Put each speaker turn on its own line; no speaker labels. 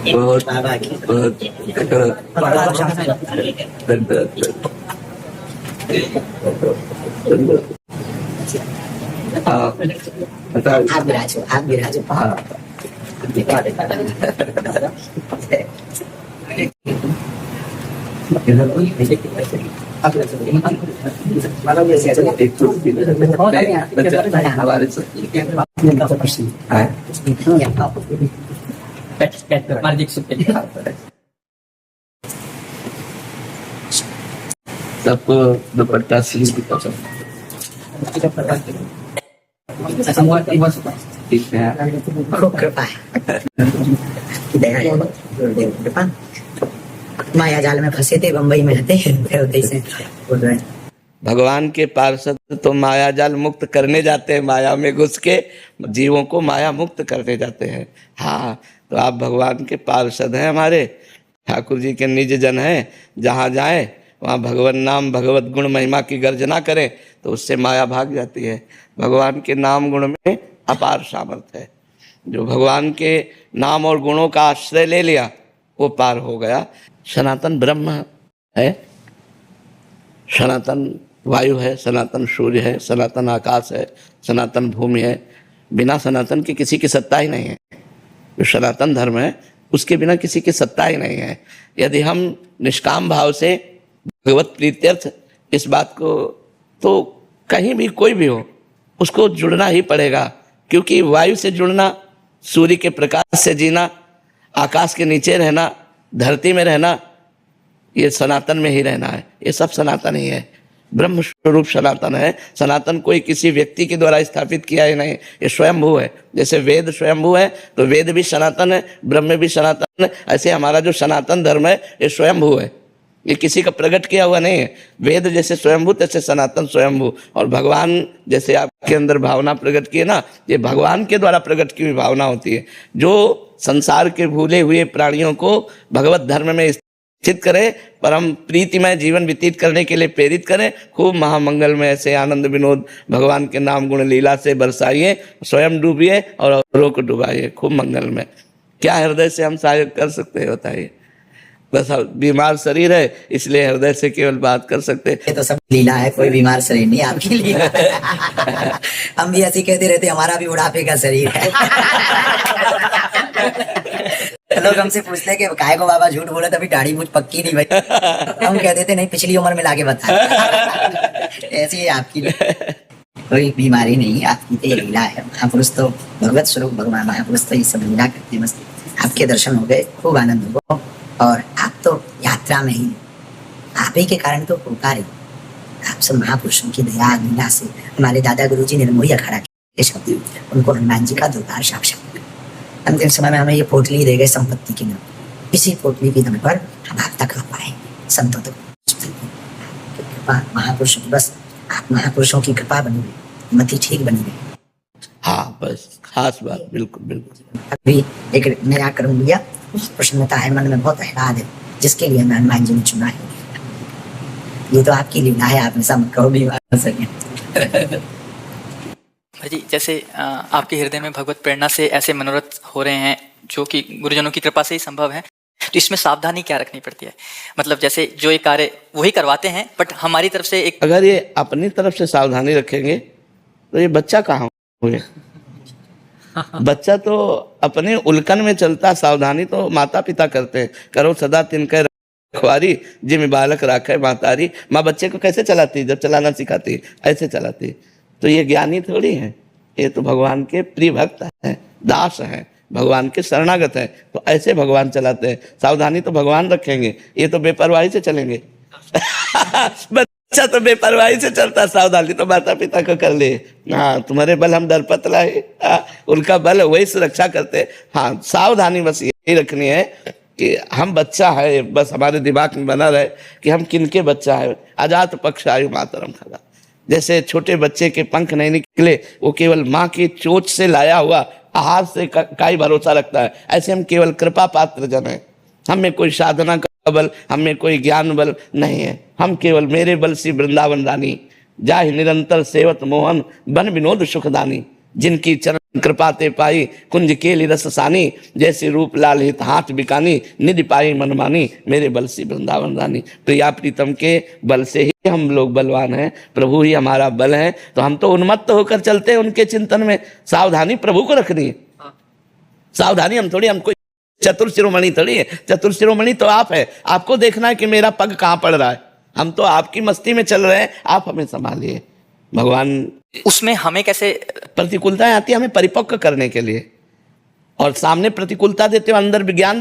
बहुत
बाबा की
बहुत हाँ बताओ।
आप विराजो
हाँ एक कुर्सी हमारे सबको दुपट्टा सिल की पसंद ठीक है।
खूब कृपा है, दया है, गुरुदेव कृपा। माया जाल में फंसे थे, बम्बई में रहते हैं, फिर उधर से बोल रहे हैं।
भगवान के पार्षद तो माया जाल मुक्त करने जाते हैं, माया में घुस के जीवों को माया मुक्त करने जाते हैं। हाँ, तो आप भगवान के पार्षद हैं, हमारे ठाकुर जी के निज जन हैं। जहाँ जाएं वहाँ भगवान नाम भगवत गुण महिमा की गर्जना करें तो उससे माया भाग जाती है। भगवान के नाम गुण में अपार सामर्थ्य है। जो भगवान के नाम और गुणों का आश्रय ले लिया वो पार हो गया। सनातन ब्रह्म है, सनातन वायु है, सनातन सूर्य है, सनातन आकाश है, सनातन भूमि है। बिना सनातन के किसी की सत्ता ही नहीं है। जो सनातन धर्म है उसके बिना किसी की सत्ता ही नहीं है। यदि हम निष्काम भाव से भगवत प्रीत्यर्थ इस बात को, तो कहीं भी कोई भी हो उसको जुड़ना ही पड़ेगा। क्योंकि वायु से जुड़ना, सूर्य के प्रकाश से जीना, आकाश के नीचे रहना, धरती में रहना, ये सनातन में ही रहना है। ये सब सनातन ही है। ब्रह्म स्वरूप सनातन है। सनातन कोई किसी व्यक्ति के द्वारा स्थापित किया ही नहीं, ये स्वयंभू है। जैसे वेद स्वयंभू है तो वेद भी सनातन है, ब्रह्म भी सनातन है। ऐसे हमारा जो सनातन धर्म है ये स्वयंभू है, ये किसी का प्रकट किया हुआ नहीं है। वेद जैसे स्वयंभू तैसे सनातन स्वयंभू। और भगवान जैसे आपके अंदर भावना प्रकट की है ना, ये भगवान के द्वारा प्रकट की हुई भावना होती है। जो संसार के भूले हुए प्राणियों को भगवत धर्म में स्थित करे, परम प्रीतिमय जीवन व्यतीत करने के लिए प्रेरित करें। खूब महामंगल में ऐसे आनंद विनोद भगवान के नाम गुण लीला से बरसाइए, स्वयं डूबिए और औरों को डुबाइए खूब मंगल में। क्या हृदय से हम सहायक कर सकते हैं बताइए? बस बीमार शरीर है इसलिए हृदय से केवल बात कर सकते हैं।
ये तो सब लीला है, कोई बीमार शरीर नहीं आपकी लीला है। हम भी ऐसे कहते रहते, हमारा भी बुढ़ापे का शरीर है। लोग हमसे पूछते हैं कि काहे को बाबा झूठ बोले, तभी दाढ़ी मुझ पक्की नहीं भाई। हम कह देते नहीं, पिछली उम्र में लाके बता। ऐसी है आपकी, कोई बीमारी नहीं, आपकी तो ये लीला है। महापुरुष तो भगवत स्वरूप भगवान महापुरुष तो ये सब लीला करते हैं। बस आपके दर्शन हो गए, खूब आनंद हो। और आप तो यात्रा में ही, आप ही के कारण तो होकार ही। आप सब महापुरुषों की दया लीला से हमारे दादा गुरु जी ने मोही अखाड़ा के शब्द, उनको हनुमान जी का दुर्गार साक्षात। अंतिम समय में हमें ये पोटली दे गए संपत्ति की नाम, इसी पोटली के दम पर हम आप तक आ पाए, संतों तक। कृपा महापुरुषों की, बस आप महापुरुषों की कृपा बनी हुई, मति ठीक बनी हुई।
हाँ बस खास बात, बिल्कुल बिल्कुल।
अभी एक नया कर्म लिया, प्रसन्नता है मन में, बहुत आह्लाद है, जिसके लिए मैं हनुमान जी ने चुना है। ये तो आपकी लीला है, आप ऐसा मत कहो भी सके।
जी, जैसे आपके हृदय में भगवत प्रेरणा से ऐसे मनोरथ हो रहे हैं जो कि गुरुजनों की कृपा से ही संभव है, तो इसमें सावधानी क्या रखनी पड़ती है? मतलब जैसे जो ये कार्य वही करवाते हैं, बट हमारी तरफ से एक,
अगर ये अपनी तरफ से सावधानी रखेंगे तो ये बच्चा कहाँ हुए? बच्चा तो अपने उल्कन में चलता, सावधानी तो माता पिता करते हैं। करो सदा तिनके रखवारी, जिम बालक राखे मातारी। माँ बच्चे को कैसे चलाती? जब चलाना सिखाती ऐसे चलाती। तो ये ज्ञानी थोड़ी है, ये तो भगवान के प्रिय भक्त हैं, दास हैं, भगवान के शरणागत हैं। तो ऐसे भगवान चलाते हैं। सावधानी तो भगवान रखेंगे, ये तो बेपरवाही से चलेंगे। बच्चा तो बेपरवाही से चलता, सावधानी तो माता पिता को कर ले। हाँ, तुम्हारे बल हम दरपत लाए, उनका बल वही सुरक्षा करते। हाँ, सावधानी बस यही रखनी है कि हम बच्चा है, बस हमारे दिमाग में बना रहे कि हम किनके बच्चा है। अजात पक्ष आयु मातरम खगा। जैसे छोटे बच्चे के पंख नहीं निकले, वो केवल माँ की चोट से लाया हुआ आहार से का ही भरोसा रखता है, ऐसे हम केवल कृपा पात्र जन हैं। हम में कोई साधना का बल, हम में कोई ज्ञान बल नहीं है। हम केवल मेरे बल सी वृंदावन रानी, जाहि निरंतर सेवत मोहन बन विनोद सुखदानी। जिनकी चरण कृपा ते पाई कुंज केली रस सानी, जैसे रूप लाल हित हाथ बिकानी, निधि पाई मनमानी, मेरे बल से वृंदावन रानी। प्रिया प्रीतम के बल से ही हम लोग बलवान हैं, प्रभु ही हमारा बल है। तो हम तो उन्मत्त होकर चलते हैं उनके चिंतन में। सावधानी प्रभु को रखनी है, सावधानी हम थोड़ी, हमको चतुर शिरोमणि थोड़ी है। चतुर शिरोमणि तो आप है, आपको देखना है कि मेरा पग कहाँ पड़ रहा है। हम तो आपकी मस्ती में चल रहे हैं, आप हमें संभालिए। भगवान
उसमें हमें कैसे
प्रतिकूलताएं आती है हमें परिपक्व करने के लिए, और सामने प्रतिकूलता देते हो अंदर विज्ञान